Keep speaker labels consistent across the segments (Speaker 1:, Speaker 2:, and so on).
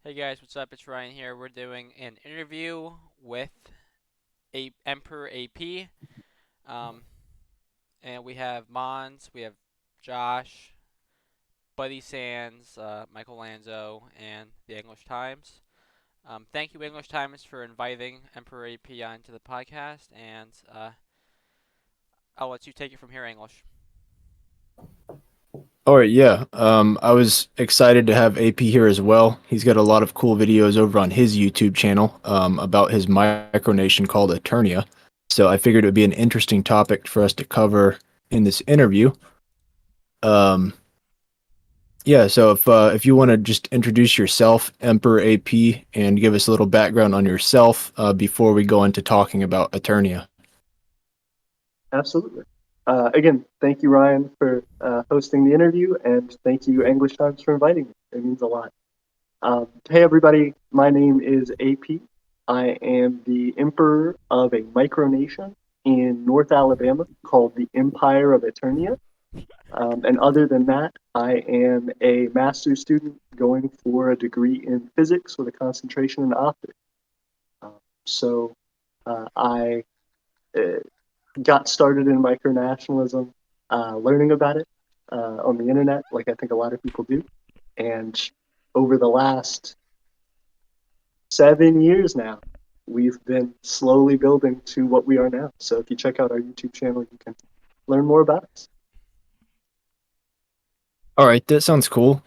Speaker 1: Hey guys, what's up? It's Ryan here. We're doing an interview with Emperor AP. Um, and we have Mons, we have Josh, Buddy Sands, Michael Lanzo, and the English Times. Thank you, English Times, for inviting Emperor AP onto the podcast, and I'll let you take it from here, English.
Speaker 2: All right, yeah. I was excited to have AP here as well. He's got a lot of cool videos over on his YouTube channel about his micronation called Eternia. So I figured it would be an interesting topic for us to cover in this interview. Um, yeah, so if you want to just introduce yourself, Emperor AP, and give us a little background on yourself before we go into talking about Eternia.
Speaker 3: Absolutely. Again, thank you, Ryan, for hosting the interview, and thank you, English Times, for inviting me. It means a lot. Hey, everybody. My name is AP. I am the emperor of a micronation in North Alabama called the Empire of Eternia. And other than that, I am a master's student going for a degree in physics with a concentration in optics. Um, so I uh, got started in micronationalism, learning about it on the internet, like I think a lot of people do. And over the last 7 years now, we've been slowly building to what we are now. So if you check out our YouTube channel, you can learn more about us.
Speaker 2: All right, that sounds cool.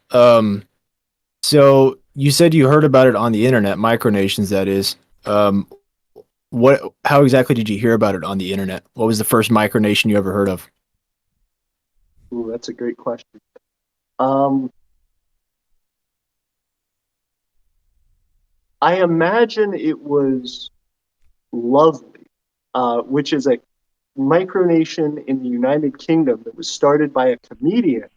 Speaker 2: So you said you heard about it on the internet, micronations, that is. Um, how exactly did you hear about it on the internet? What was the first micronation you ever heard of?
Speaker 3: Ooh, that's a great question. Um, I imagine it was Lovely, which is a micronation in the United Kingdom that was started by a comedian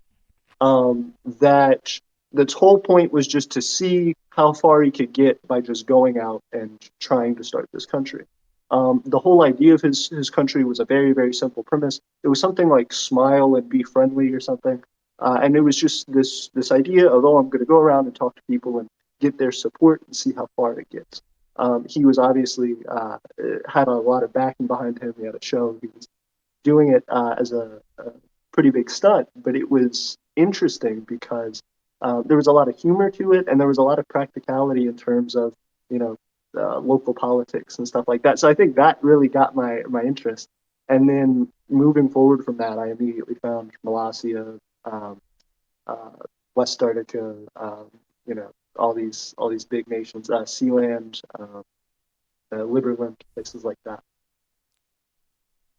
Speaker 3: that its whole point was just to see how far he could get by just going out and trying to start this country. The whole idea of his country was a very, very simple premise. It was something like smile and be friendly or something. And it was just this idea of, oh, I'm going to go around and talk to people and get their support and see how far it gets. He was obviously had a lot of backing behind him. He had a show. He was doing it as a pretty big stunt, but it was interesting because there was a lot of humor to it, and there was a lot of practicality in terms of you know local politics and stuff like that. So I think that really got my interest. And then moving forward from that, I immediately found Molossia, um, uh, West Antarctica, all these big nations, Sealand, Liberland, places like that.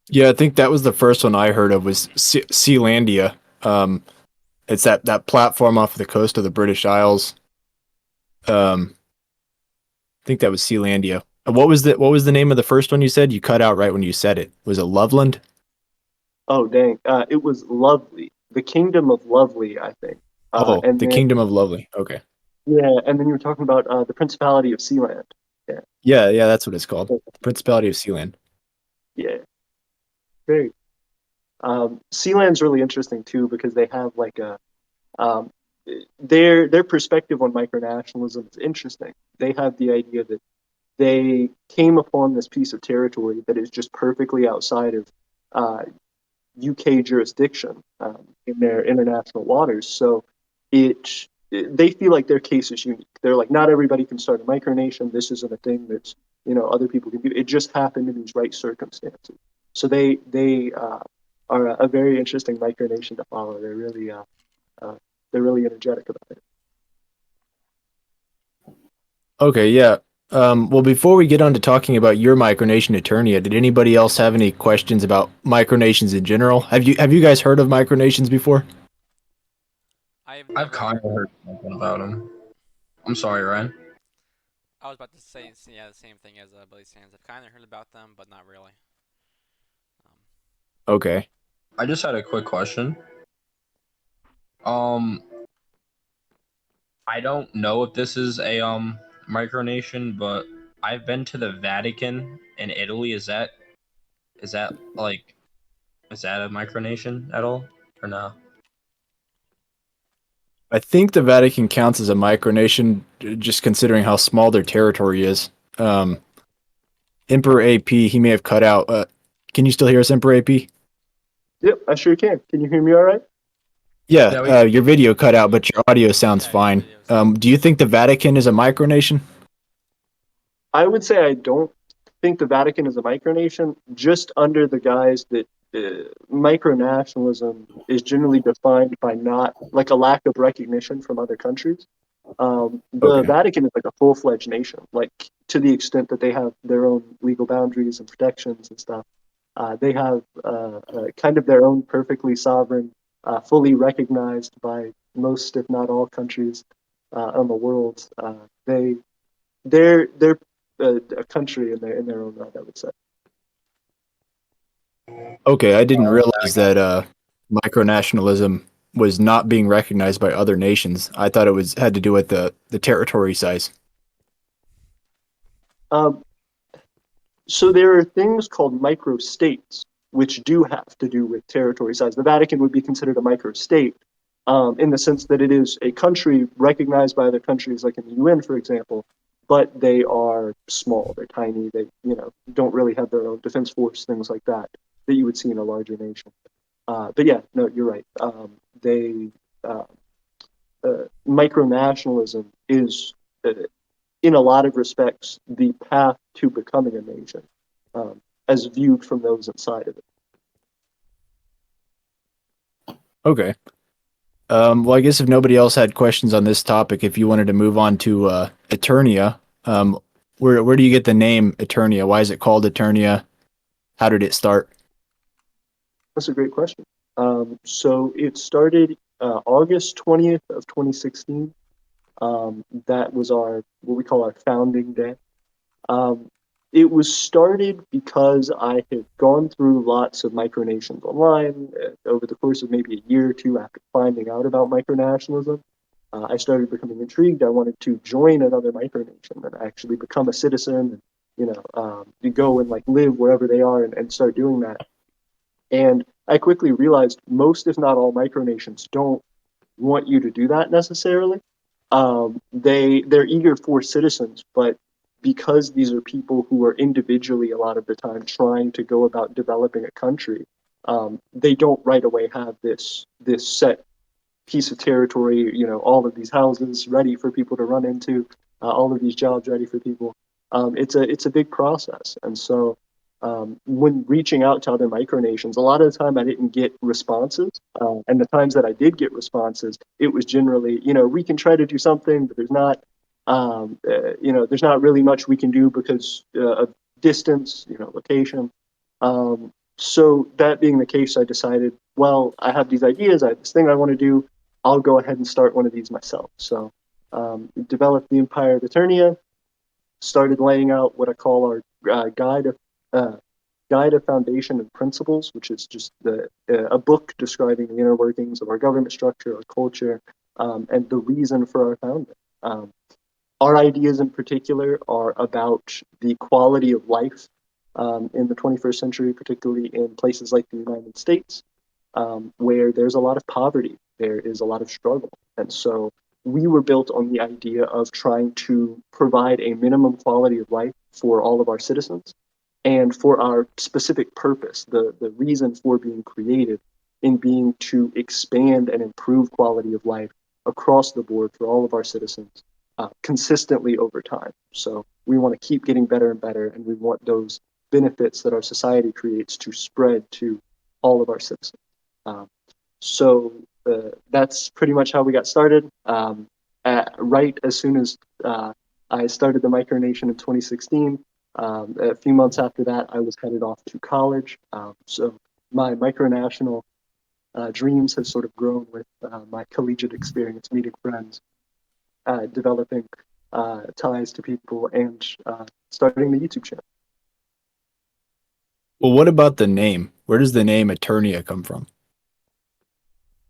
Speaker 2: Yeah, I think that was the first one I heard of was Sealandia. Um, it's that platform off the coast of the British Isles. I think that was Sealandia. What was the name of the first one you said? You cut out right when you said it. Was it Loveland?
Speaker 3: Oh, dang. It was Lovely. The Kingdom of Lovely, I think.
Speaker 2: Oh,
Speaker 3: And
Speaker 2: the
Speaker 3: then,
Speaker 2: Kingdom of Lovely. Okay.
Speaker 3: yeah, and then you were talking about the Principality of Sealand. Yeah.
Speaker 2: Yeah, yeah, that's what it's called. Principality of Sealand.
Speaker 3: Yeah. Very. Sealand's really interesting too because they have like um, their perspective on micronationalism is interesting. They have the idea that they came upon this piece of territory that is just perfectly outside of uh, UK jurisdiction in their international waters. So it they feel like their case is unique. They're like, not everybody can start a micronation. This isn't a thing that other people can do. It just happened in these right circumstances. So they are a very interesting micronation to follow. Uh, they're really energetic about it.
Speaker 2: Okay, yeah. Well, before we get on to talking about your micronation Eternia, did anybody else have any questions about micronations in general? Have you guys heard of micronations before?
Speaker 1: I've
Speaker 4: I've
Speaker 1: never.
Speaker 4: kind of heard something about him. I'm sorry, Ryan.
Speaker 1: I was about to say, yeah, the same thing as Buddy Sands. I've kind of heard about them, but not really. Um,
Speaker 2: Okay.
Speaker 4: I just had a quick question. Um, I don't know if this is a micronation, but I've been to the Vatican in Italy. Is that like is that a micronation at all or no?
Speaker 2: I think the Vatican counts as a micronation, just considering how small their territory is. Um, Emperor AP, he may have cut out. Can you still hear us, Emperor AP?
Speaker 3: Yep, I sure can. Can you hear me all right?
Speaker 2: Yeah,
Speaker 4: Yeah, we can.
Speaker 2: your video cut out, but your audio sounds fine. Do you think the Vatican is a micronation?
Speaker 3: I would say I don't think the Vatican is a micronation, just under the guise that micronationalism is generally defined by not like a lack of recognition from other countries. The
Speaker 2: Okay.
Speaker 3: Vatican is like a full-fledged nation, like to the extent that they have their own legal boundaries and protections and stuff. They have kind of their own perfectly sovereign, fully recognized by most, if not all, countries in the world. They're a country in their own right, I would say.
Speaker 2: Okay, I didn't
Speaker 4: I
Speaker 2: realize
Speaker 4: got
Speaker 2: that micronationalism was not being recognized by other nations. I thought it was had to do with the territory size.
Speaker 3: Um, so there are things called microstates, which do have to do with territory size. The Vatican would be considered a microstate in the sense that it is a country recognized by other countries, like in the UN, for example, but they are small, they're tiny, they don't really have their own defense force, things like that that you would see in a larger nation. But yeah, no, you're right. They uh, Micronationalism is, uh, in a lot of respects, the path to becoming a nation, um, as viewed from those inside of it.
Speaker 2: Okay. Well, I guess if nobody else had questions on this topic, if you wanted to move on to Eternia, where do you get the name Eternia? Why is it called Eternia? How did it start?
Speaker 3: That's a great question. So it started August 20th of 2016. That was our what we call our founding day. Um, it was started because I had gone through lots of micronations online over the course of maybe a year or two after finding out about micronationalism. I started becoming intrigued. I wanted to join another micronation and actually become a citizen, and you go and like live wherever they are and start doing that. And I quickly realized most, if not all, micronations don't want you to do that necessarily. They're eager for citizens, but because these are people who are individually a lot of the time trying to go about developing a country, they don't right away have this set piece of territory, all of these houses ready for people to run into, all of these jobs ready for people. It's a big process, and so when reaching out to other micronations, a lot of the time I didn't get responses, and the times that I did get responses, it was generally, we can try to do something, but there's not really much we can do because of distance, location. So that being the case, I decided, well, I have these ideas, I have this thing I want to do. I'll go ahead and start one of these myself. So developed the Empire of Eternia, started laying out what I call our uh, guide of foundation and principles, which is just a book describing the inner workings of our government structure, our culture, and the reason for our founding. Our ideas in particular are about the quality of life in the 21st century, particularly in places like the United States, where there's a lot of poverty, there is a lot of struggle. And so we were built on the idea of trying to provide a minimum quality of life for all of our citizens and for our specific purpose, the reason for being created in being to expand and improve quality of life across the board for all of our citizens consistently over time. So we want to keep getting better and better, and we want those benefits that our society creates to spread to all of our citizens. Um, so that's pretty much how we got started. Right as soon as I started the micronation in 2016, a few months after that, I was headed off to college. So my micronational dreams have sort of grown with my collegiate experience, meeting friends, developing ties to people, and starting the YouTube channel.
Speaker 2: Well, what about the name? Where does the name Eternia come from?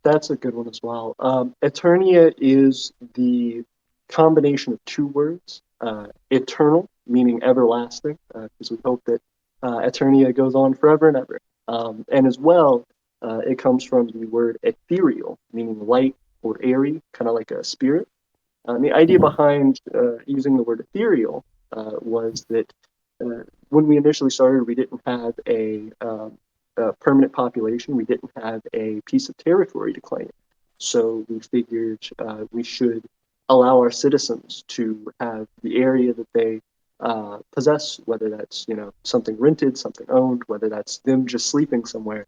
Speaker 3: That's a good one as well. Eternia is the combination of two words, eternal, meaning everlasting, because we hope that Eternia goes on forever and ever. And as well, it comes from the word ethereal, meaning light, or airy, kind of like a spirit. And the idea behind using the word ethereal was that when we initially started, we didn't have a permanent population. We didn't have a piece of territory to claim. So we figured we should allow our citizens to have the area that they possess, whether that's something rented, something owned, whether that's them just sleeping somewhere,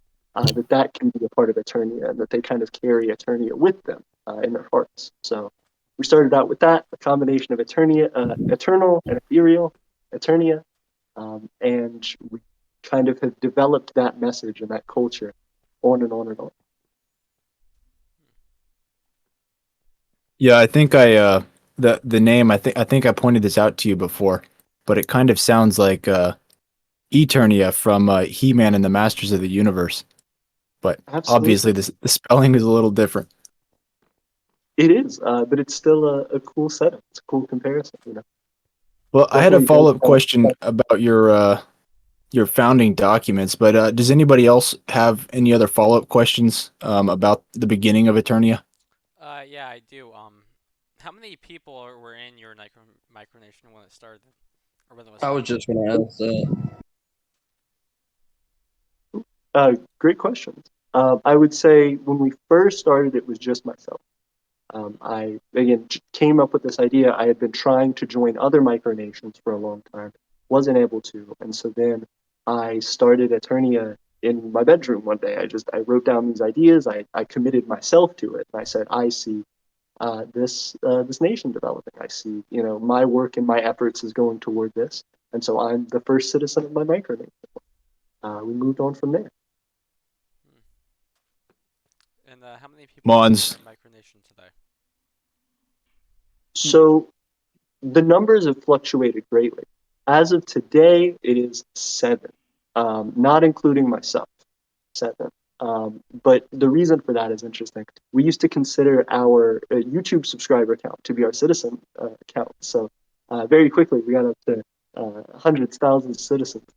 Speaker 3: that can be a part of Eternia, and that they kind of carry Eternia with them in their hearts. So we started out with that, a combination of Eternia, eternal and ethereal, Eternia, and we kind of have developed that message and that culture on and on and on.
Speaker 2: Yeah, I think the name I think I pointed this out to you before, but it kind of sounds like Eternia from He-Man and the Masters of the Universe. But obviously,
Speaker 3: Absolutely.
Speaker 2: the spelling is a little different.
Speaker 3: It is, but it's still a cool setup. It's a cool comparison,
Speaker 2: Well, I had a
Speaker 3: Definitely does
Speaker 2: follow-up
Speaker 3: kind
Speaker 2: question about your founding documents, but does anybody else have any other follow-up questions about the beginning of Eternia?
Speaker 1: Yeah, I do. How many people were in your micronation when it started, or when it was
Speaker 4: I was
Speaker 1: founded?
Speaker 4: just gonna ask that.
Speaker 3: great questions. I would say when we first started, it was just myself. I, again, came up with this idea. I had been trying to join other micronations for a long time, wasn't able to. And so then I started Eternia in my bedroom one day. I wrote down these ideas. I committed myself to it. And I said, I see this nation developing. I see, my work and my efforts is going toward this. And so I'm the first citizen of my micronation. We moved on from there.
Speaker 1: Hmm. And how many people are in
Speaker 2: Mons.
Speaker 1: your micronation today?
Speaker 3: So the numbers have fluctuated greatly. As of today, it is 7, not including myself, 7. But the reason for that is interesting. We used to consider our YouTube subscriber count to be our citizen count. So very quickly, we got up to hundreds, thousands of citizens.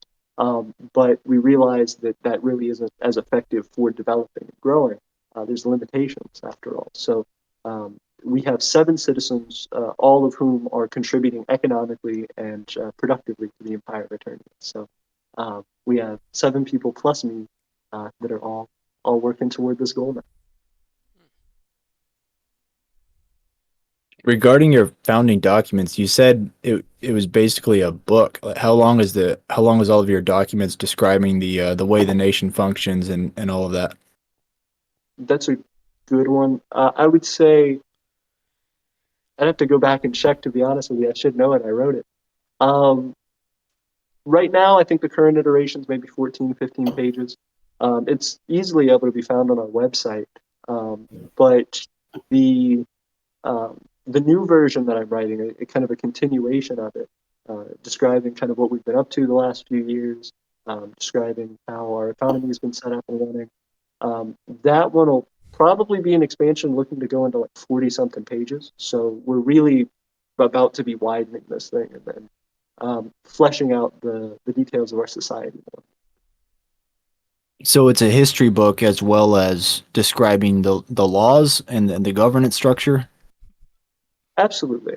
Speaker 3: But we realized that that really isn't as effective for developing and growing. There's limitations after all. So we have 7 citizens, all of whom are contributing economically and productively to the Empire of Eternia. So we have 7 people plus me that are all working toward this goal now.
Speaker 2: Regarding your founding documents, you said it was basically a book. Like, how long is all of your documents describing the way the nation functions and all of that?
Speaker 3: That's a good one. I would say I'd have to go back and check, to be honest with you. I should know it. I wrote it. Um, right now, I think the current iteration is maybe 14, 15 pages. It's easily able to be found on our website. Um, but the um, the new version that I'm writing, kind of a continuation of it, describing kind of what we've been up to the last few years, describing how our economy has been set up and running. That one will probably be an expansion looking to go into like 40 something pages. So we're really about to be widening this thing and then fleshing out the details of our society more.
Speaker 2: So it's a history book as well as describing the laws and the governance structure.
Speaker 3: Absolutely.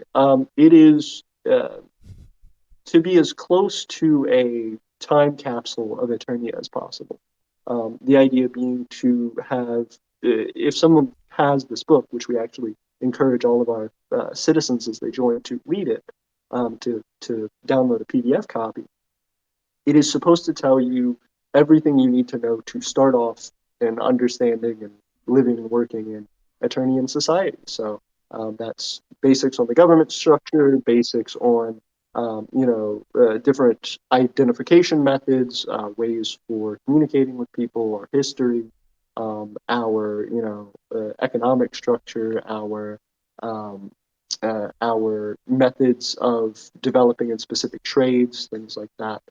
Speaker 3: It is to be as close to a time capsule of Eternia as possible. The idea being to have, if someone has this book, which we actually encourage all of our citizens as they join to read it, to download a PDF copy, it is supposed to tell you everything you need to know to start off in understanding and living and working in Eternian society. So that's basics on the government structure, basics on different identification methods, ways for communicating with people, our history, our economic structure, our methods of developing in specific trades, things like that.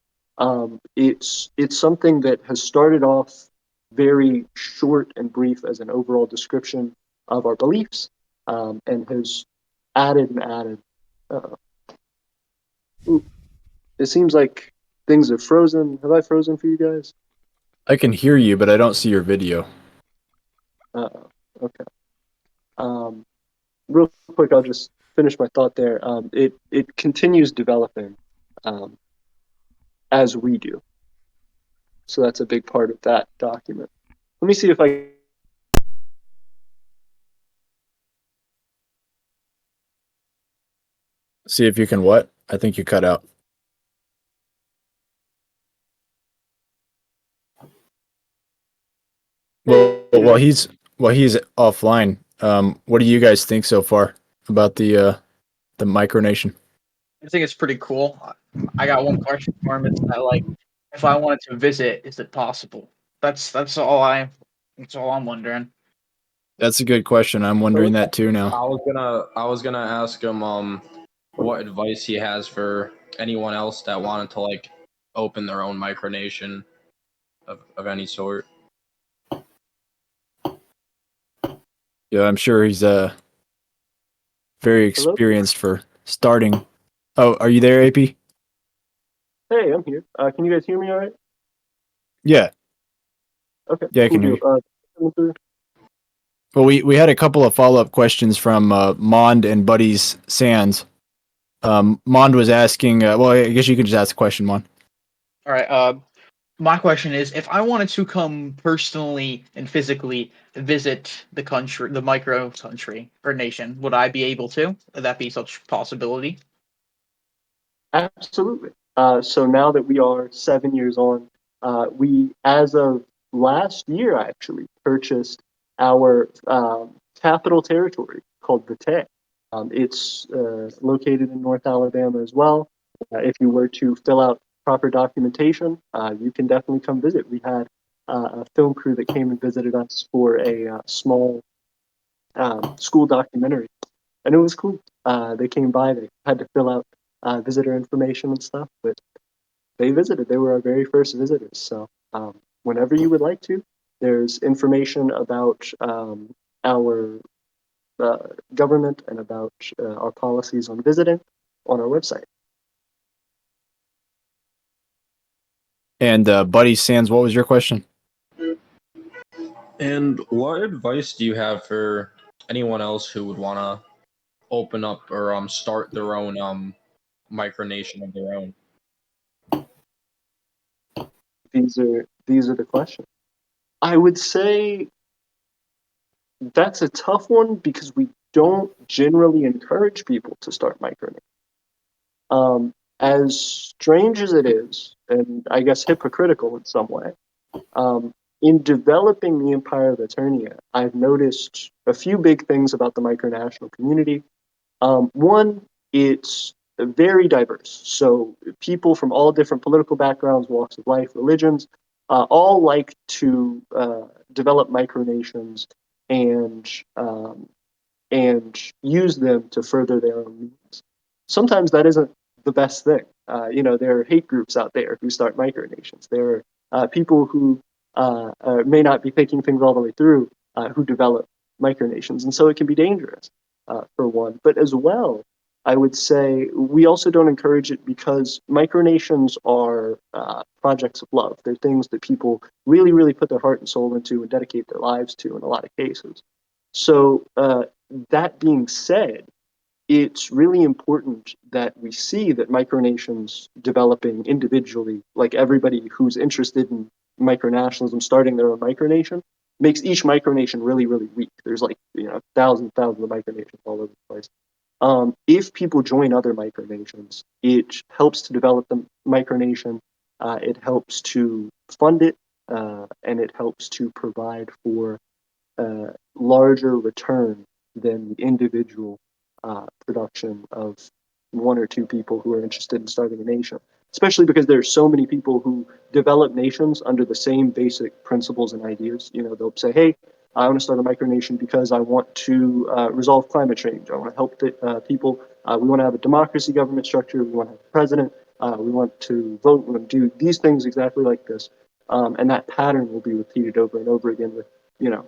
Speaker 3: It's something that has started off very short and brief as an overall description of our beliefs, and has added and added. Uh, ooh, it seems like things are frozen. Have I frozen for you guys?
Speaker 2: I can hear you, but I don't see your video.
Speaker 3: Uh, okay. Um, Real quick, I'll just finish my thought there. It continues developing um, as we do, so that's a big part of that document. Let me see if I.
Speaker 2: See if you can what? I think you cut out. Well, while he's offline, what do you guys think so far about the micronation?
Speaker 5: I think it's pretty cool. I got one question for him. It's that like, if I wanted to visit, is it possible? That's all I'm wondering.
Speaker 2: That's a good question. I'm wondering that too now.
Speaker 4: I was gonna ask him what advice he has for anyone else that wanted to like open their own micronation of any sort.
Speaker 2: Yeah, I'm sure he's very
Speaker 3: Hello?
Speaker 2: experienced for starting. Oh, are you there, AP?
Speaker 3: Hey, I'm here. Can you guys hear me all right?
Speaker 2: Yeah,
Speaker 3: Okay,
Speaker 2: yeah, I
Speaker 3: cool
Speaker 2: can hear
Speaker 3: deal.
Speaker 2: you.
Speaker 3: Coming through?
Speaker 2: Well, we had a couple of follow up questions from Mond and Buddies Sands. Mond was asking. Well, I guess you can just ask the question, Mond.
Speaker 5: All right. My question is, if I wanted to come personally and physically visit the country, the micro country or nation, would I be able to? Would that be such possibility?
Speaker 3: Absolutely. So now that we are 7 years on, we, as of last year, actually purchased our capital territory called the Tay. It's located in North Alabama as well. If you were to fill out proper documentation, you can definitely come visit. We had a film crew that came and visited us for a small school documentary, and it was cool. They came by, they had to fill out visitor information and stuff, but they visited. They were our very first visitors. So whenever you would like to, there's information about our government and about our policies on visiting on our website.
Speaker 2: And Buddies Sands, what was your question?
Speaker 4: And what advice do you have for anyone else who would want to open up or start their own micronation of their own?
Speaker 3: These are the questions. I would say that's a tough one because we don't generally encourage people to start micronating. As strange as it is, and I guess hypocritical in some way, um, in developing the Empire of Eternia, I've noticed a few big things about the micronational community. One, it's very diverse. So people from all different political backgrounds, walks of life, religions, all like to develop micronations and um, and use them to further their own means. Sometimes that isn't the best thing. There are hate groups out there who start micronations. There are people who may not be thinking things all the way through who develop micronations. And so it can be dangerous, for one. But as well, I would say we also don't encourage it because micronations are projects of love. They're things that people really, really put their heart and soul into and dedicate their lives to in a lot of cases. So that being said, it's really important that we see that micronations developing individually, like everybody who's interested in micronationalism starting their own micronation, makes each micronation really, really weak. There's like, thousands of micronations all over the place. If people join other micronations, it helps to develop the micronation, it helps to fund it, and it helps to provide for larger return than the individual production of one or two people who are interested in starting a nation. Especially because there's so many people who develop nations under the same basic principles and ideas. They'll say, "Hey, I want to start a micronation because I want to resolve climate change. I want to help the people. We want to have a democracy government structure. We want to have a president. We want to vote. We want to do these things exactly like this." And that pattern will be repeated over and over again with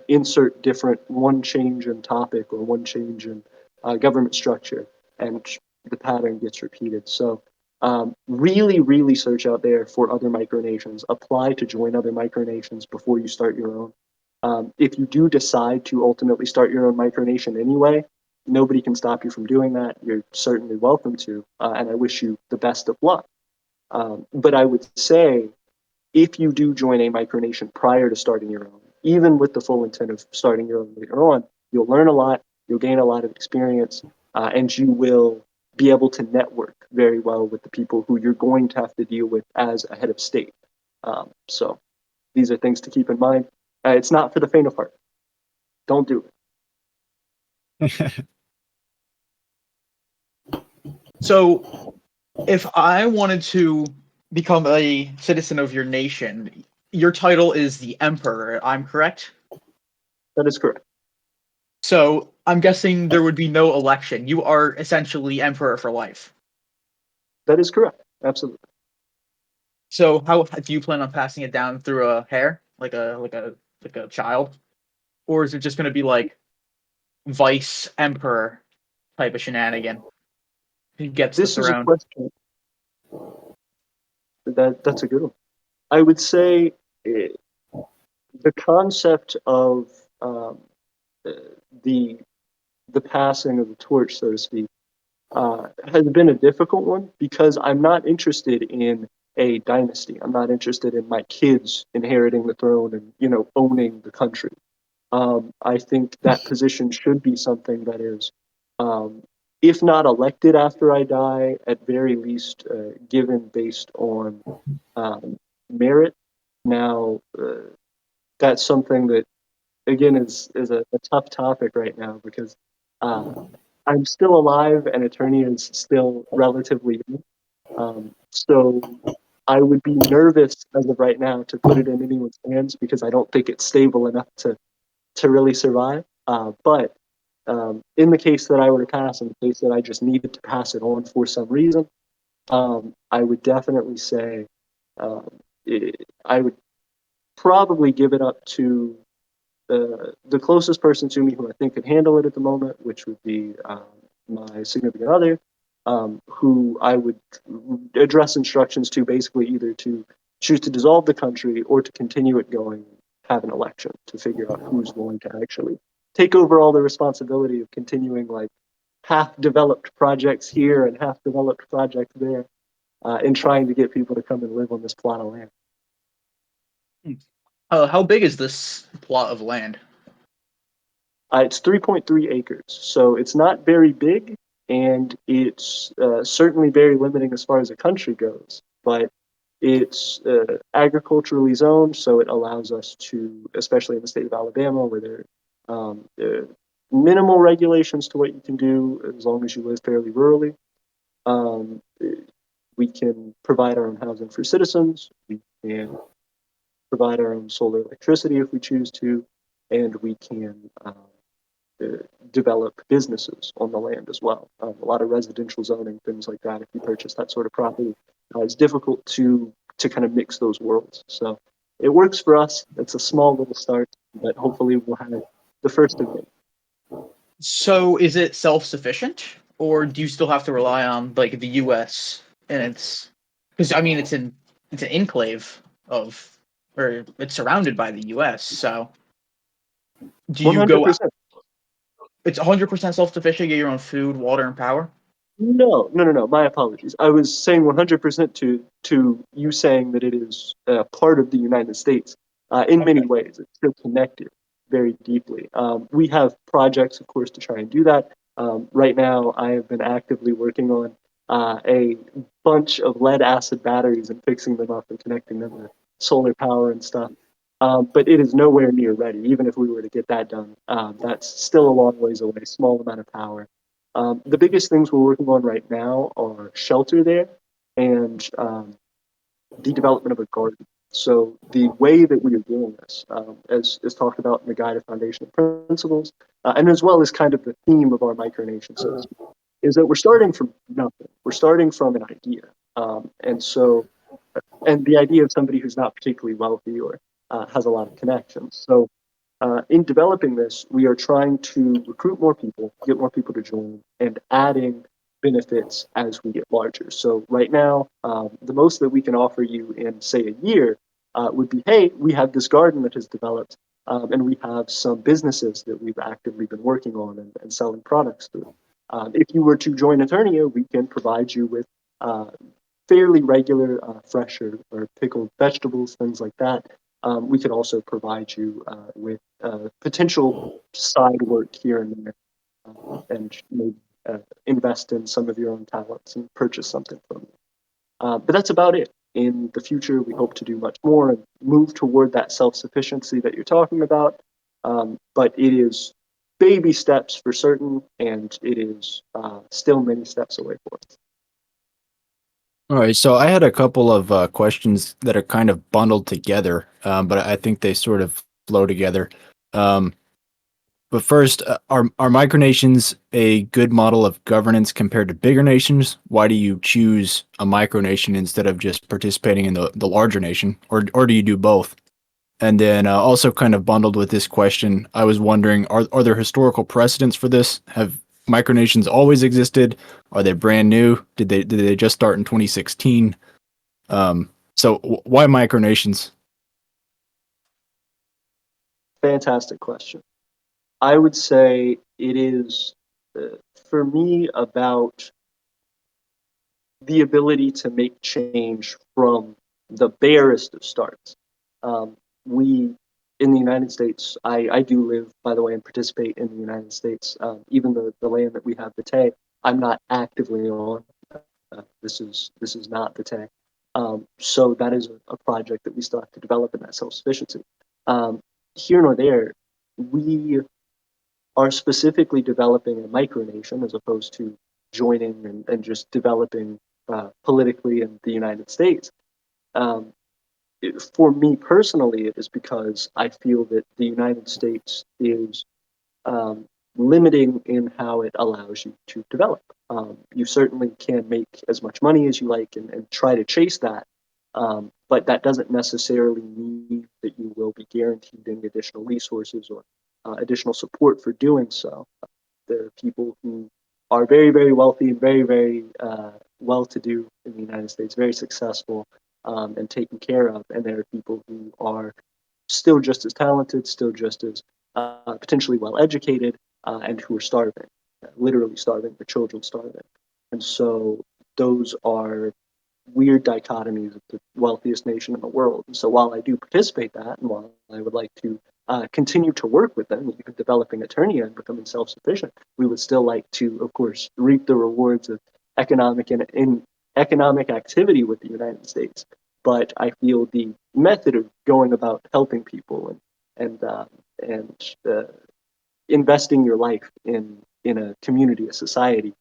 Speaker 3: insert different one change in topic or one change in government structure, and the pattern gets repeated. So really, really search out there for other micronations. Apply to join other micronations before you start your own. If you do decide to ultimately start your own micronation anyway, nobody can stop you from doing that. You're certainly welcome to, and I wish you the best of luck. But I would say if you do join a micronation prior to starting your own, even with the full intent of starting your own later on, you'll learn a lot, you'll gain a lot of experience, and you will be able to network very well with the people who you're going to have to deal with as a head of state. So these are things to keep in mind. It's not for the faint of heart. Don't do it.
Speaker 5: So, if I wanted to become a citizen of your nation, your title is the Emperor. I'm correct.
Speaker 3: That is correct.
Speaker 5: So, I'm guessing there would be no election. You are essentially Emperor for life.
Speaker 3: That is correct. Absolutely.
Speaker 5: So, how do you plan on passing it down through a hair, like a child, or is it just going to be like vice emperor type of shenanigan? Who gets the
Speaker 3: This is a
Speaker 5: throne?
Speaker 3: question that's a good one. I would say eh, the concept of um, uh, the the passing of the torch, so to speak, has been a difficult one because I'm not interested in a dynasty. I'm not interested in my kids inheriting the throne and owning the country. I think that position should be something that is, um, if not elected after I die, at very least given based on um, merit. Now, that's something that again is a tough topic right now because uh, I'm still alive and Eternia is still relatively new. So I would be nervous as of right now to put it in anyone's hands because I don't think it's stable enough to really survive. But in the case that I were to pass, in the case that I just needed to pass it on for some reason, I would definitely say um, I would probably give it up to the closest person to me who I think could handle it at the moment, which would be my significant other, who I would address instructions to basically either to choose to dissolve the country or to continue it going, have an election to figure out who's going to actually take over all the responsibility of continuing like half developed projects here and half developed projects there, and trying to get people to come and live on this plot of land.
Speaker 5: How big is this plot of land?
Speaker 3: It's 3.3 acres, so it's not very big, and it's certainly very limiting as far as the country goes. But it's agriculturally zoned, so it allows us to, especially in the state of Alabama, where there are minimal regulations to what you can do as long as you live fairly rurally. Um, we can provide our own housing for citizens. We can provide our own solar electricity if we choose to, and we can uh, develop businesses on the land as well. A lot of residential zoning, things like that. If you purchase that sort of property, it's difficult to kind of mix those worlds. So it works for us. It's a small little start, but hopefully we'll have the first of many.
Speaker 5: So, is it self-sufficient, or do you still have to rely on like the U.S. and its? Because I mean, it's an enclave of, or it's surrounded by the U.S. So, do
Speaker 3: One
Speaker 5: you
Speaker 3: hundred
Speaker 5: go?
Speaker 3: percent.
Speaker 5: It's 100% self-sufficient. You get your own food, water, and power.
Speaker 3: No, no, no, no. My apologies. I was saying 100% to you saying that it is part of the United States. In many
Speaker 5: Okay.
Speaker 3: ways, it's still connected very deeply. We have projects, of course, to try and do that. Right now, I have been actively working on a bunch of lead acid batteries and fixing them up and connecting them to solar power and stuff. But it is nowhere near ready. Even if we were to get that done, that's still a long ways away. Small amount of power. The biggest things we're working on right now are shelter there and the development of a garden. So the way that we are doing this, as is talked about in the Guide of Foundational Principles, and as well as kind of the theme of our micronation, so to speak, is that we're starting from nothing. We're starting from an idea, and the idea of somebody who's not particularly wealthy or has a lot of connections. So in developing this, we are trying to recruit more people, get more people to join, and adding benefits as we get larger. So right now, the most that we can offer you in, say, a year would be, hey, we have this garden that has developed. and we have some businesses that we've actively been working on and selling products through. If you were to join Eternia, we can provide you with uh, fairly regular fresh or pickled vegetables, things like that. We could also provide you with potential side work here and there, and maybe invest in some of your own talents and purchase something from you. But that's about it. In the future, we hope to do much more and move toward that self-sufficiency that you're talking about. But it is baby steps for certain, and it is still many steps away for us.
Speaker 2: All right, so I had a couple of questions that are kind of bundled together, but I think they sort of flow together. Um, but first, are micronations a good model of governance compared to bigger nations? Why do you choose a micronation instead of just participating in the larger nation, or do you do both? And then also kind of bundled with this question, I was wondering, are there historical precedents for this? Have micronations always existed? Are they brand new? Did they just start in 2016? So why micronations?
Speaker 3: Fantastic question. I would say it is, for me, about the ability to make change from the barest of starts. We, in the United States, I do live, by the way, and participate in the United States. Even the land that we have today, I'm not actively on. This is not the tech. So that is a project that we still have to develop in that self-sufficiency. Um, Here nor there, we are specifically developing a micronation as opposed to joining and just developing politically in the United States. Um, for me personally, it is because I feel that the United States is um, limiting in how it allows you to develop. You certainly can make as much money as you like and try to chase that, but that doesn't necessarily mean that you will be guaranteed any additional resources or additional support for doing so. There are people who are very, very wealthy and very, very well-to-do in the United States, very successful and taken care of, and there are people who are still just as talented, still just as potentially well-educated, and who are starving, literally starving, their children starving. And so those are weird dichotomies of the wealthiest nation in the world. And so while I do participate in that, and while I would like to continue to work with them, even developing Eternia and becoming self-sufficient, we would still like to, of course, reap the rewards of economic and in economic activity with the United States. But I feel the method of going about helping people and investing your life in a community, a society,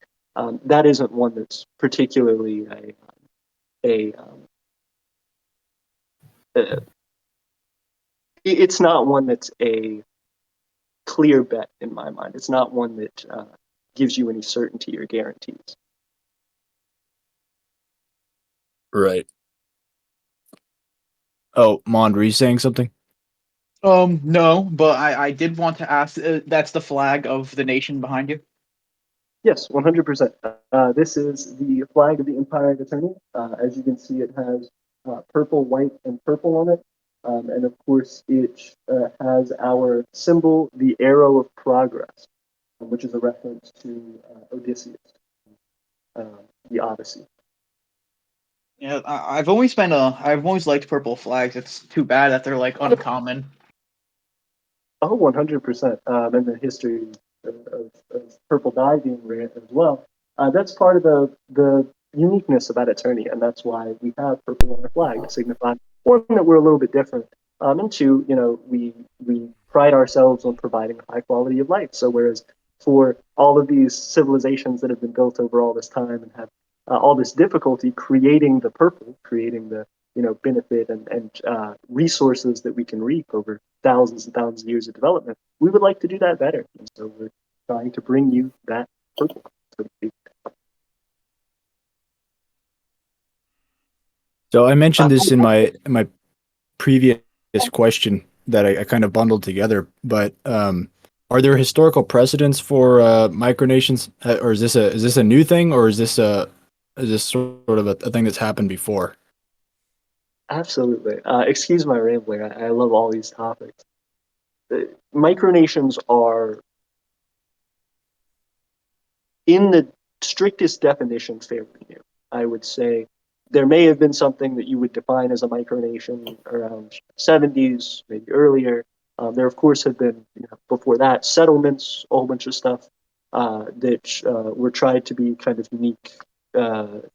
Speaker 3: that isn't one that's particularly a uh, it's not one that's a clear bet in my mind. It's not one that gives you any certainty or guarantees.
Speaker 2: Right. Oh, Mond, were you saying something?
Speaker 5: No, but I did want to ask. That's the flag of the nation behind you.
Speaker 3: Yes, 100%. This is the flag of the Empire of Eternia. As you can see, it has purple, white, and purple on it. And of course, it has our symbol, the arrow of progress, which is a reference to Odysseus, uh, the Odyssey.
Speaker 5: Yeah, I've always been a. I've always liked purple flags. It's too bad that they're like uncommon.
Speaker 3: Oh, 100%. And the history of purple dye being rare as well. That's part of the uniqueness about Eternia, and that's why we have purple on our flag to signify one that we're a little bit different, and two, we pride ourselves on providing a high quality of life. So whereas for all of these civilizations that have been built over all this time and have all this difficulty creating the purple, creating the benefit and resources that we can reap over thousands and thousands of years of development, we would like to do that better. And so we're trying to bring you that purple, so to speak.
Speaker 2: So I mentioned
Speaker 3: Uh,
Speaker 2: this in my previous question that I kind of bundled together, but are there historical precedents for micronations, or is this a new thing, or is this sort of a thing that's happened before?
Speaker 3: Absolutely. Excuse my rambling. I love all these topics. micronations are, in the strictest definition, fairly new. I would say there may have been something that you would define as a micronation around 70s, maybe earlier. There, of course, have been, before that, settlements, a whole bunch of stuff that were tried to be kind of unique,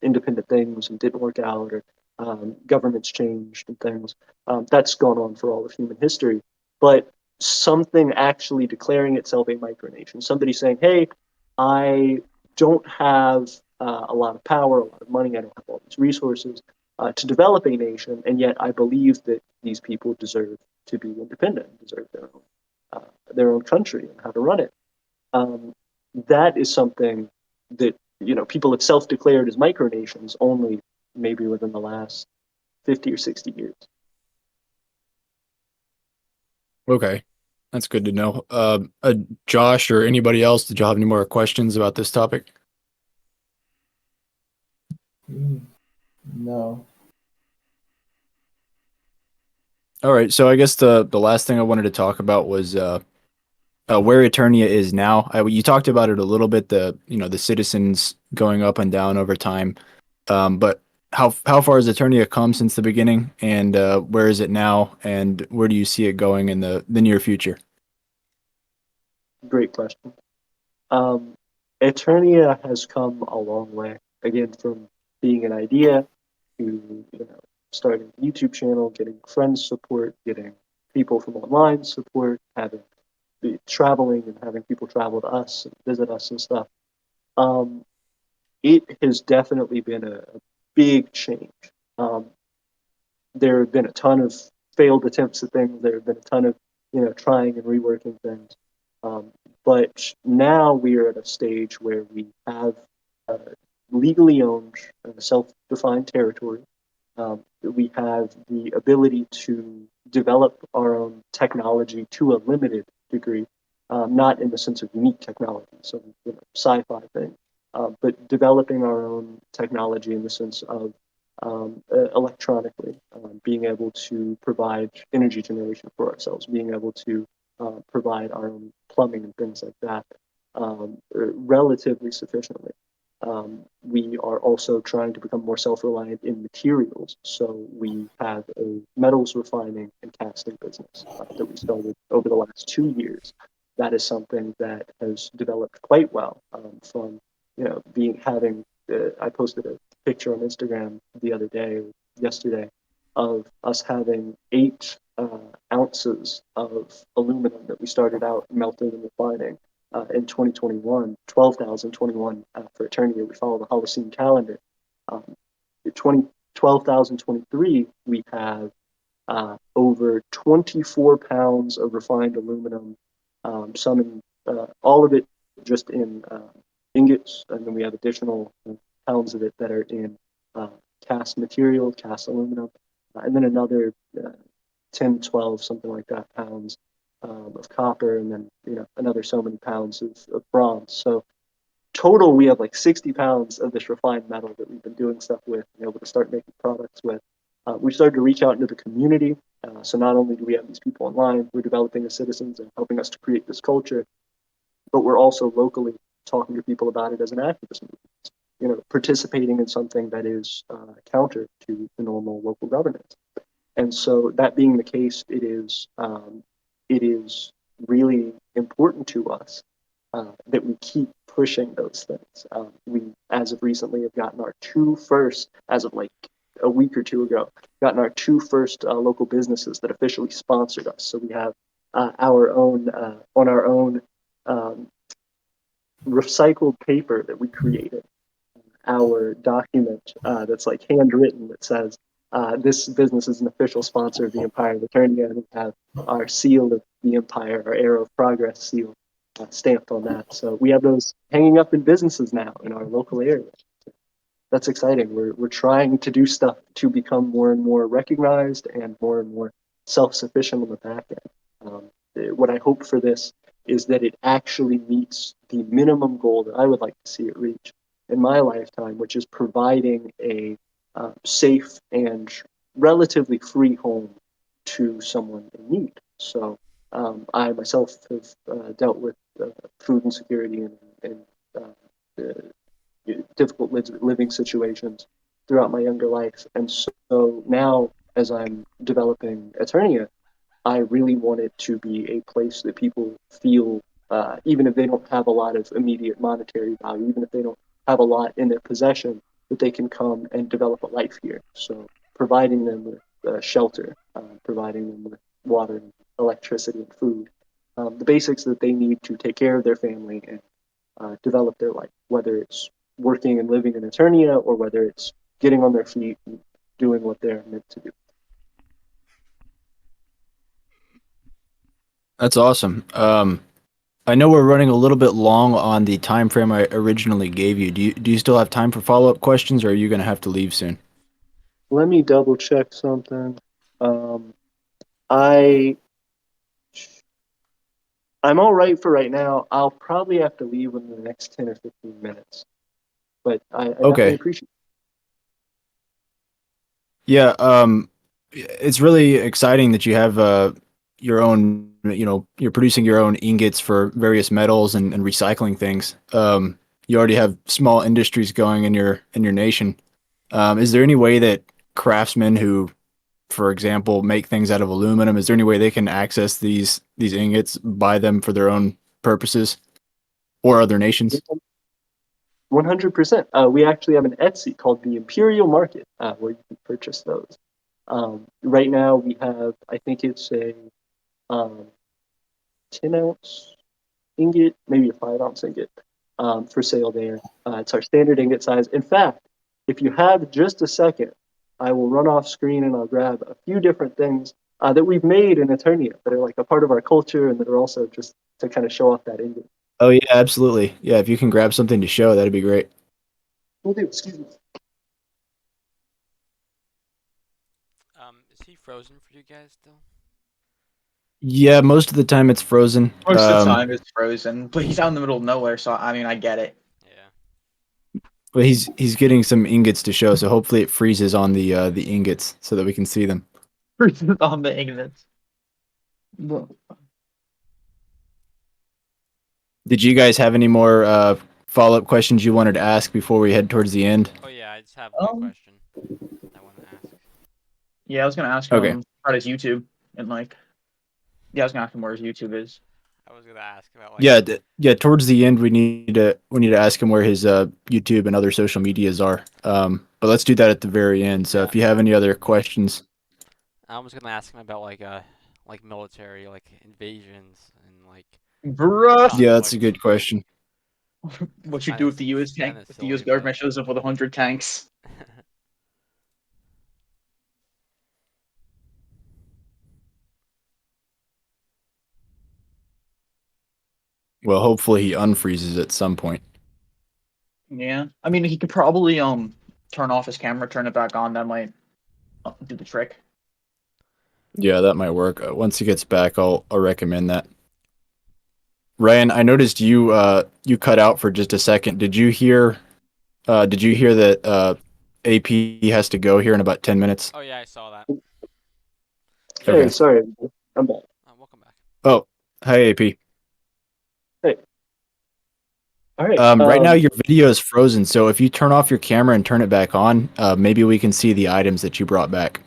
Speaker 3: independent things and didn't work out, or governments changed and things. That's gone on for all of human history. But something actually declaring itself a micronation, somebody saying, hey, I don't have a lot of power, a lot of money, I don't have all these resources to develop a nation, and yet I believe that these people deserve to be independent, deserve their own country and how to run it. Um, that is something that people have self-declared as micronations only maybe within the last 50 or 60 years.
Speaker 2: Okay, that's good to know. Josh or anybody else, did y'all have any more questions about this topic?
Speaker 6: No.
Speaker 2: All right, so I guess the last thing I wanted to talk about was where Eternia is now. You talked about it a little bit, the citizens going up and down over time. But how far has Eternia come since the beginning, and where is it now, and where do you see it going in the near future?
Speaker 3: Great question. Um, Eternia has come a long way. Again, from being an idea to starting a YouTube channel, getting friends support, getting people from online support, having traveling and having people travel to us and visit us and stuff. Um, it has definitely been a big change. Um, there have been a ton of failed attempts at things. There have been a ton of trying and reworking things. Um, but now we are at a stage where we have uh, legally owned self-defined territory. We have the ability to develop our own technology to a limited degree, not in the sense of unique technology, some sci-fi thing, but developing our own technology in the sense of electronically, being able to provide energy generation for ourselves, being able to provide our own plumbing and things like that relatively sufficiently. We are also trying to become more self-reliant in materials. So we have a metals refining and casting business that we started over the last 2 years. That is something that has developed quite well from being having. I posted a picture on Instagram the other day, yesterday, of us having 8 ounces of aluminum that we started out melting and refining in 2021, 12,021 for Eternia. We follow the Holocene calendar. Um, 12,023, we have over 24 pounds of refined aluminum, some in, all of it just in ingots, and then we have additional pounds of it that are in uh, cast material, cast aluminum, and then another 10, 12, something like that, pounds of copper, and then another so many pounds of bronze. So total, we have like 60 pounds of this refined metal that we've been doing stuff with and able to start making products with. We started to reach out into the community. So not only do we have these people online who are developing as citizens and helping us to create this culture, but we're also locally talking to people about it as an activist movement. Participating in something that is counter to the normal local governance. And so that being the case, it is really important to us that we keep pushing those things. We, as of recently, have gotten our two first, as of like a week or two ago, gotten our two first local businesses that officially sponsored us. So we have our own, on our own um, recycled paper that we created, our document that's like handwritten that says this business is an official sponsor of the Empire of Eternia, and we have our seal of the Empire, our Arrow of Progress seal stamped on that. So we have those hanging up in businesses now in our local area. That's exciting. We're trying to do stuff to become more and more recognized and more self-sufficient on the back end. What I hope for this is that it actually meets the minimum goal that I would like to see it reach in my lifetime, which is providing a safe and relatively free home to someone in need. So I myself have dealt with food insecurity and difficult living situations throughout my younger life. And so now, as I'm developing Eternia, I really want it to be a place that people feel, even if they don't have a lot of immediate monetary value, even if they don't have a lot in their possession, that they can come and develop a life here. So providing them with shelter, providing them with water, and electricity, and food, the basics that they need to take care of their family and develop their life, whether it's working and living in Eternia or whether it's getting on their feet and doing what they're meant to do.
Speaker 2: That's awesome. I know we're running a little bit long on the time frame I originally gave you. Do you still have time for follow-up questions, or are you going to have to leave soon?
Speaker 3: Let me double check something. Um, I I'm all right for right now. I'll probably have to leave in the next 10 or 15 minutes, but I definitely
Speaker 2: Okay.
Speaker 3: appreciate
Speaker 2: Yeah, it's really exciting that you have your own, you're producing your own ingots for various metals and recycling things. You already have small industries going in your nation. Is there any way that craftsmen who, for example, make things out of aluminum, is there any way they can access these ingots, buy them for their own purposes or other nations?
Speaker 3: it. 100%. We actually have an Etsy called the Imperial Market where you can purchase those. Right now we have, I think it's a um, 10-ounce ingot, maybe a 5-ounce ingot for sale there. It's our standard ingot size. In fact, if you have just a second, I will run off screen and I'll grab a few different things that we've made in Eternia that are like a part of our culture and that are also just to kind of show off that ingot.
Speaker 2: Oh yeah, absolutely. Yeah, if you can grab something to show, that'd be great.
Speaker 3: We'll do, excuse me.
Speaker 1: Is he frozen for you guys still?
Speaker 2: Yeah, most of the time it's frozen.
Speaker 5: Most of the time it's frozen, but he's out in the middle of nowhere, so I mean I get it.
Speaker 1: Yeah.
Speaker 2: But he's getting some ingots to show, so hopefully it freezes on the ingots so that we can see them.
Speaker 5: Freezes on the ignorance.
Speaker 2: Did you guys have any more follow-up questions you wanted to ask before we head towards the end?
Speaker 1: Oh yeah, I just have one
Speaker 5: Um,
Speaker 1: question I want to ask.
Speaker 5: yeah, I was gonna ask
Speaker 2: Okay.
Speaker 5: him about his YouTube and like, yeah, I was gonna ask him where his YouTube is.
Speaker 1: I was gonna ask about like.
Speaker 2: Yeah, yeah. Towards the end, we need to ask him where his YouTube and other social medias are. But let's do that at the very end. So
Speaker 1: Yeah.
Speaker 2: if you have any other questions,
Speaker 1: I was gonna ask him about like military like invasions and like
Speaker 5: Bruh,
Speaker 2: yeah, that's a
Speaker 1: conflicts.
Speaker 2: good question.
Speaker 1: It's
Speaker 5: what you
Speaker 1: kind
Speaker 5: do
Speaker 1: of
Speaker 5: if the U.S.
Speaker 1: it's
Speaker 5: tank,
Speaker 1: kind of
Speaker 5: if the U.S.
Speaker 1: silly, but
Speaker 5: government shows up with 100 tanks?
Speaker 2: Well, hopefully he unfreezes at some point.
Speaker 5: Yeah, I mean he could probably turn off his camera, turn it back on. That might do the trick.
Speaker 2: Yeah, that might work. Once he gets back, I'll recommend that. Ryan, I noticed you cut out for just a second. Did you hear that AP has to go here in about 10 minutes?
Speaker 1: oh yeah, I saw that.
Speaker 3: Hey,
Speaker 2: Okay.
Speaker 3: sorry, I'm back.
Speaker 1: Welcome back.
Speaker 2: Oh, hi AP.
Speaker 3: Hey, all right.
Speaker 2: Right now your video is frozen, so if you turn off your camera and turn it back on, maybe we can see the items that you brought back.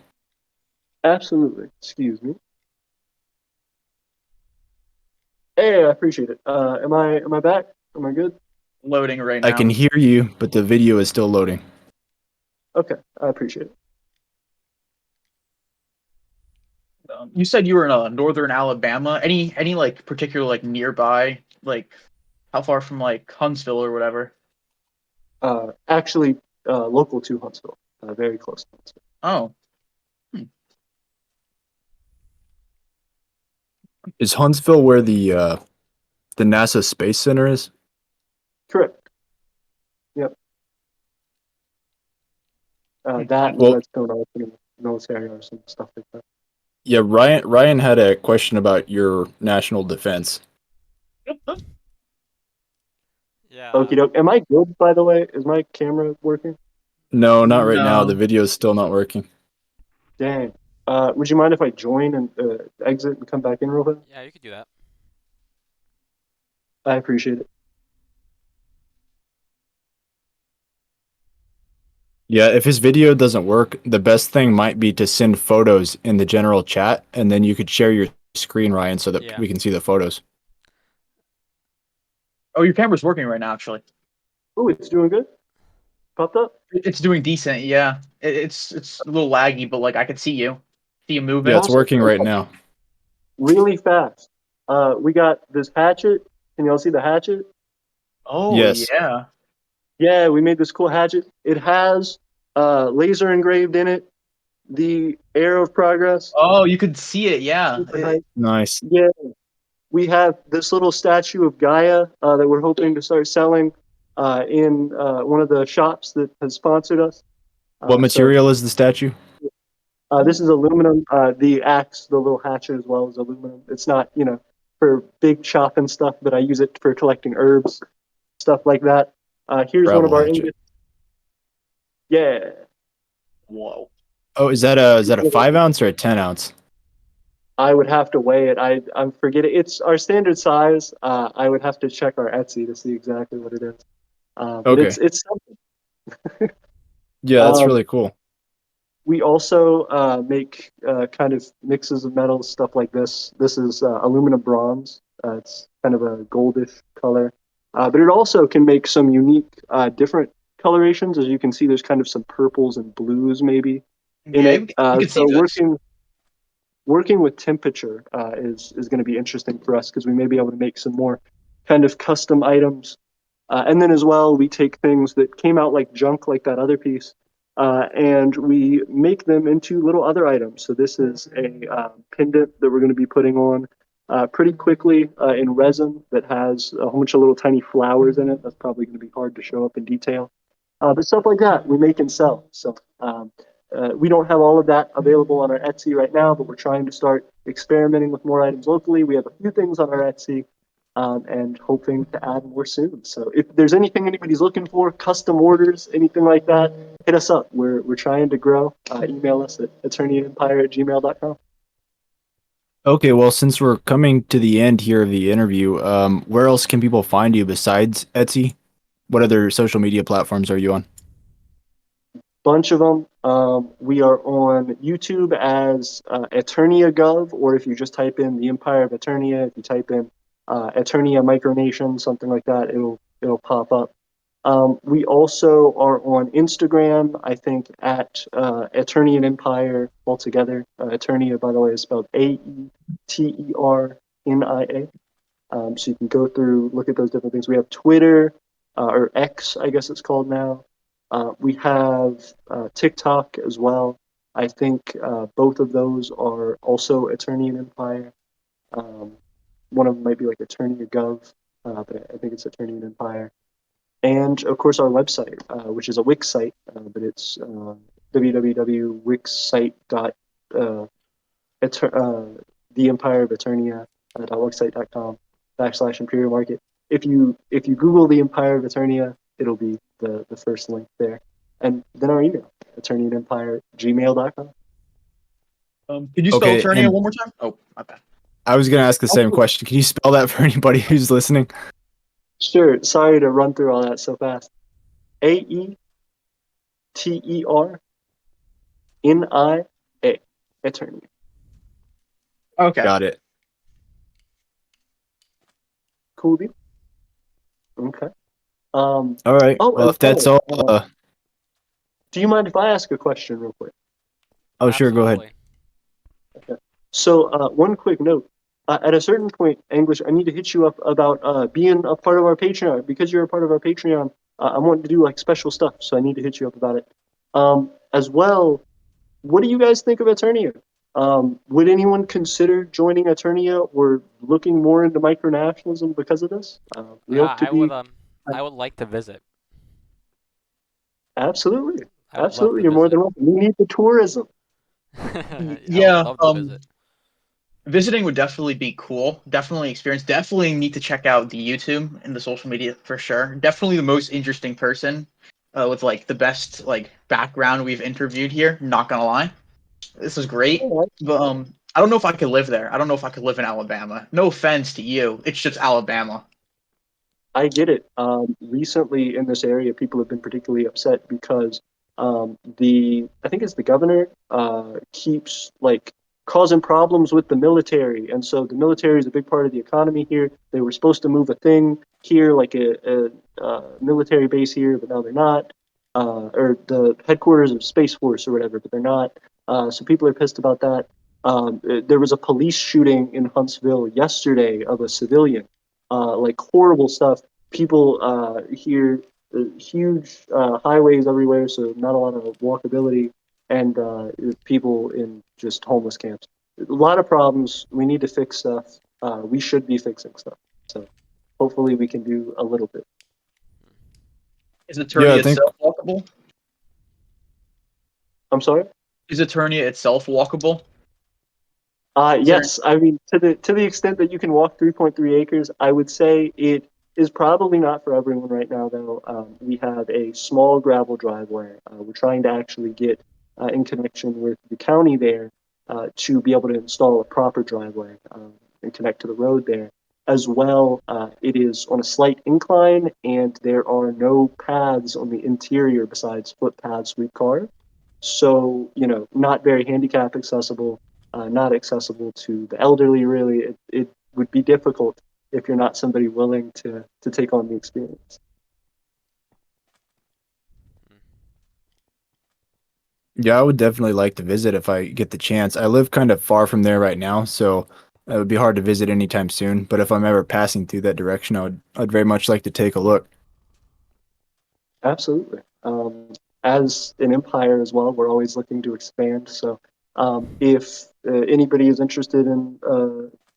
Speaker 3: Absolutely. Excuse me. Hey, I appreciate it. Am I back? Am I good?
Speaker 5: Loading right
Speaker 2: I can
Speaker 5: now.
Speaker 2: hear you, but the video is still loading.
Speaker 3: Okay, I appreciate it.
Speaker 5: You said you were in northern Alabama. Any like particular like nearby, like how far from like Huntsville or whatever?
Speaker 3: Actually, local to Huntsville, very close to Huntsville.
Speaker 5: Oh, hmm.
Speaker 2: Is Huntsville where the NASA Space Center is?
Speaker 3: Correct. Yep. That and the
Speaker 2: Well,
Speaker 3: Redstone Arsenal, military arsenal, stuff like that.
Speaker 2: yeah, Ryan had a question about your national defense.
Speaker 1: Yeah.
Speaker 3: Okie doke. Am I good, by the way? Is my camera working?
Speaker 2: No, not right now. The
Speaker 5: No.
Speaker 2: video is still not working.
Speaker 3: Dang. Would you mind if I join and exit and come back in real quick?
Speaker 1: Yeah, you could do that.
Speaker 3: I appreciate it.
Speaker 2: Yeah, if his video doesn't work, the best thing might be to send photos in the general chat, and then you could share your screen, Ryan, so that
Speaker 1: Yeah.
Speaker 2: we can see the photos.
Speaker 5: Oh, your camera's working right now. Actually,
Speaker 3: Oh, it's doing good. Popped up.
Speaker 5: it's doing decent. Yeah, it's a little laggy, but like I can see you moving.
Speaker 2: Yeah, it's
Speaker 3: Awesome.
Speaker 2: working right now.
Speaker 3: Really fast. We got this hatchet. Can y'all see the hatchet?
Speaker 5: Oh
Speaker 2: Yes.
Speaker 5: yeah.
Speaker 3: Yeah, we made this cool hatchet. It has laser engraved in it, the arrow of progress.
Speaker 5: Oh, you could see it. Yeah.
Speaker 3: Super hype.
Speaker 2: Nice.
Speaker 3: Yeah, we have this little statue of Gaia that we're hoping to start selling in one of the shops that has sponsored us.
Speaker 2: What
Speaker 3: So
Speaker 2: material is the statue?
Speaker 3: this is aluminum. The axe, the little hatchet as well, is aluminum. It's not, for big chopping stuff, but I use it for collecting herbs, stuff like that. Here's one of
Speaker 2: Gravel
Speaker 3: our
Speaker 2: hatchet.
Speaker 3: ingots. Yeah.
Speaker 5: Whoa.
Speaker 2: Oh, is that a 5 ounce or a 10 ounce?
Speaker 3: I would have to weigh it. I'm forgetting. It's our standard size. I would have to check our Etsy to see exactly what it is. But
Speaker 2: Okay.
Speaker 3: it's something.
Speaker 2: Yeah, that's
Speaker 3: Um,
Speaker 2: really cool.
Speaker 3: we also make kind of mixes of metals, stuff like this. This is aluminum bronze. It's kind of a goldish color, but it also can make some unique, different colorations. As you can see, there's kind of some purples and blues maybe in
Speaker 5: Yeah,
Speaker 3: it.
Speaker 5: you can see
Speaker 3: So
Speaker 5: this.
Speaker 3: working with temperature is going to be interesting for us because we may be able to make some more kind of custom items. And then as well, we take things that came out like junk, like that other piece, and we make them into little other items. So this is a pendant that we're going to be putting on pretty quickly in resin that has a whole bunch of little tiny flowers in it. That's probably going to be hard to show up in detail. But stuff like that we make and sell. So we don't have all of that available on our Etsy right now, but we're trying to start experimenting with more items locally. We have a few things on our Etsy and hoping to add more soon. So if there's anything anybody's looking for, custom orders, anything like that, hit us up. We're trying to grow. Email us at eterniaempire@gmail.com.
Speaker 2: Okay, well, since we're coming to the end here of the interview, where else can people find you besides Etsy? What other social media platforms are you on?
Speaker 3: Bunch of them. We are on YouTube as Eternia Gov, or if you just type in the Empire of Eternia, if you type in Eternia Micronation, something like that, it'll pop up. We also are on Instagram, I think, at Eternian Empire altogether. Eternia, by the way, is spelled Aeternia. So you can go through, look at those different things. We have Twitter, or X, I guess it's called now. We have TikTok as well. I think both of those are also Eternian Empire. Um, one of them might be like Eternia Gov, but I think it's Eternian Empire. And of course, our website, which is a Wix site, but it's www.wixsite.com, the Empire of Eternia.wixsite.com/Imperial Market. If you Google the Empire of Eternia, it'll be the first link there. And then our email, eternianempire@gmail.com.
Speaker 5: Could you spell
Speaker 2: Okay,
Speaker 5: Eternia
Speaker 2: and
Speaker 5: one more time? Oh, my bad.
Speaker 2: I was gonna ask the same
Speaker 3: Oh,
Speaker 2: question. Can you spell that for anybody who's listening?
Speaker 3: sure. Sorry to run through all that so fast. Aeternia. Eternia.
Speaker 5: Okay.
Speaker 2: Got it.
Speaker 3: Cool deal. Okay.
Speaker 2: All right.
Speaker 3: Oh,
Speaker 2: Well,
Speaker 3: and
Speaker 2: if that's all,
Speaker 3: do you mind if I ask a question real quick?
Speaker 2: oh sure, go ahead.
Speaker 1: Absolutely.
Speaker 3: Okay. So, one quick note. At a certain point, English, I need to hit you up about being a part of our Patreon. Because you're a part of our Patreon, I'm wanting to do like special stuff, so I need to hit you up about it. As well, what do you guys think of Eternia? Would anyone consider joining Eternia or looking more into micronationalism because of this? We
Speaker 1: Yeah,
Speaker 3: hope to be.
Speaker 1: I would like to visit.
Speaker 3: Absolutely,
Speaker 1: I would love
Speaker 3: absolutely.
Speaker 1: to
Speaker 3: You're more
Speaker 1: visit.
Speaker 3: than welcome. We need the tourism.
Speaker 1: I would
Speaker 5: Yeah.
Speaker 1: love to visit.
Speaker 5: Visiting would definitely be cool. Definitely experience. Definitely need to check out the YouTube and the social media for sure. Definitely the most interesting person with like the best like background we've interviewed here. Not gonna lie. This is great,
Speaker 3: All right.
Speaker 5: but I don't know if I could live there. I don't know if I could live in Alabama. No offense to you, it's just Alabama.
Speaker 3: I get it. Recently in this area, people have been particularly upset because I think it's the governor, keeps like causing problems with the military, and so the military is a big part of the economy here. They were supposed to move a thing here, like a military base here, but now they're not, or the headquarters of Space Force or whatever, but they're not. So people are pissed about that. There was a police shooting in Huntsville yesterday of a civilian, like horrible stuff. People here, huge highways everywhere, so not a lot of walkability, and people in just homeless camps. A lot of problems. We need to fix stuff. We should be fixing stuff. So hopefully we can do a little bit.
Speaker 5: Is
Speaker 2: Yeah, I
Speaker 5: Eternia
Speaker 2: think
Speaker 5: itself walkable?
Speaker 3: I'm sorry.
Speaker 5: Is Eternia itself walkable? Is there?
Speaker 3: Yes, I mean to the extent that you can walk 3.3 acres, I would say it is probably not for everyone right now. Though we have a small gravel driveway. We're trying to actually get in connection with the county there to be able to install a proper driveway and connect to the road there. As well, it is on a slight incline, and there are no paths on the interior besides footpaths we carve. So, not very handicap accessible, not accessible to the elderly, really. It would be difficult if you're not somebody willing to take on the experience.
Speaker 2: yeah, I would definitely like to visit if I get the chance. I live kind of far from there right now, so it would be hard to visit anytime soon. But if I'm ever passing through that direction, I'd very much like to take a look.
Speaker 3: Absolutely. As an empire as well, we're always looking to expand. So, if anybody is interested in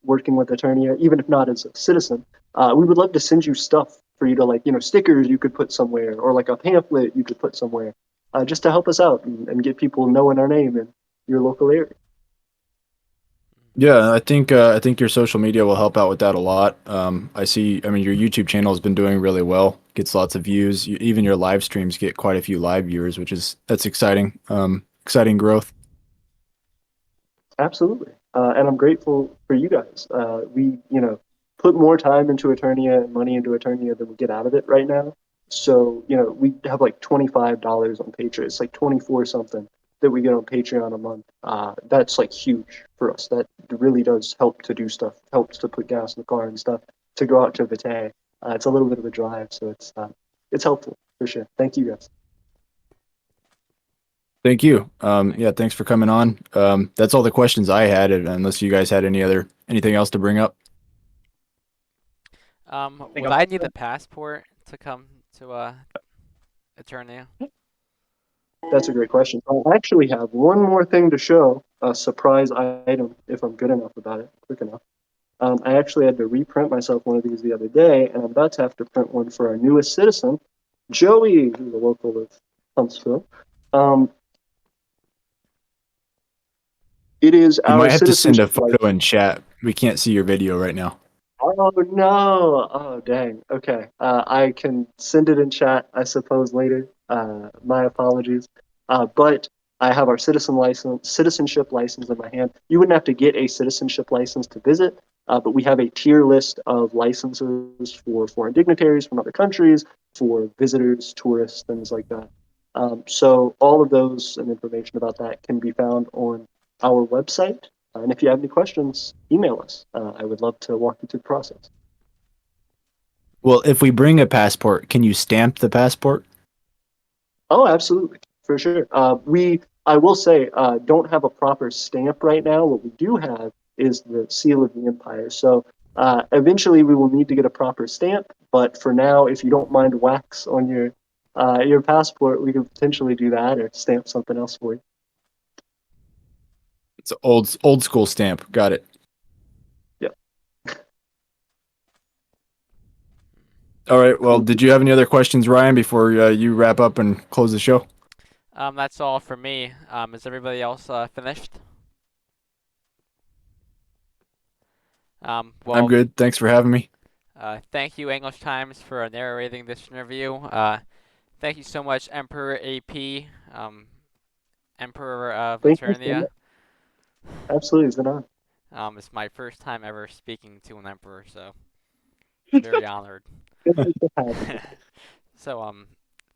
Speaker 3: working with Eternia, even if not as a citizen, we would love to send you stuff for you to like, stickers you could put somewhere, or like a pamphlet you could put somewhere, just to help us out and get people knowing our name in your local area.
Speaker 2: Yeah, I think your social media will help out with that a lot. I mean, your YouTube channel has been doing really well, gets lots of views. Even your live streams get quite a few live viewers, that's exciting. Exciting growth.
Speaker 3: Absolutely. And I'm grateful for you guys. We, put more time into Eternia and money into Eternia than we get out of it right now. So, we have like $25 on Patreon. It's like 24 something that we get on Patreon a month. That's like huge for us. That really does help to do stuff, helps to put gas in the car and stuff to go out to Vitae. It's a little bit of a drive, so it's helpful for sure. Thank you guys.
Speaker 2: Thank you.
Speaker 1: Thank
Speaker 2: Yeah, thanks for coming on. That's all the questions I had, unless you guys had anything else to bring up.
Speaker 5: I think
Speaker 1: Would
Speaker 5: I'm
Speaker 1: I
Speaker 5: all
Speaker 1: need the
Speaker 5: set.
Speaker 1: passport to come to Eternia?
Speaker 3: That's a great question. I actually have one more thing to show, a surprise item, if I'm good enough about it, quick enough. I actually had to reprint myself one of these the other day, and I'm about to have to print one for our newest citizen, Joey, who's a local of Huntsville. Um, it is
Speaker 2: You
Speaker 3: our
Speaker 2: might have to send a
Speaker 3: citizenship
Speaker 2: photo
Speaker 3: license.
Speaker 2: in chat. We can't see your video right now.
Speaker 3: Oh no! Oh dang. Okay. I can send it in chat, I suppose, later. My apologies. But I have our citizenship license in my hand. You wouldn't have to get a citizenship license to visit, but we have a tier list of licenses for foreign dignitaries from other countries, for visitors, tourists, things like that. So all of those and information about that can be found on our website. And if you have any questions, email us. I would love to walk you through the process.
Speaker 2: Well, if we bring a passport, can you stamp the passport?
Speaker 3: Oh, absolutely, for sure. I will say, don't have a proper stamp right now. What we do have is the seal of the empire. So eventually, we will need to get a proper stamp. But for now, if you don't mind wax on your passport, we could potentially do that or stamp something else for you.
Speaker 2: It's an old school stamp. Got it.
Speaker 3: Yeah,
Speaker 2: All right. Well,
Speaker 3: cool.
Speaker 2: did you have any other questions, Ryan, before you wrap up and close the show?
Speaker 1: That's all for me. Is everybody else finished?
Speaker 2: I'm
Speaker 1: Well,
Speaker 2: good. Thanks for having me.
Speaker 1: thank you, English Times, for narrating this interview. Thank you so much, Emperor AP, Emperor of
Speaker 3: Thank you so
Speaker 1: Eternia.
Speaker 3: much. Absolutely, it's an honor.
Speaker 1: It's my first time ever speaking to an emperor, so very honored.
Speaker 3: Good to have you.
Speaker 1: So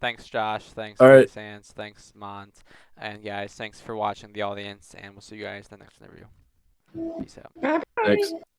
Speaker 1: thanks Josh, thanks
Speaker 2: All
Speaker 1: Gray
Speaker 2: right.
Speaker 1: Sands, thanks Mont, and guys, thanks for watching the audience, and we'll see you guys in the next interview. Peace out.
Speaker 2: Thanks.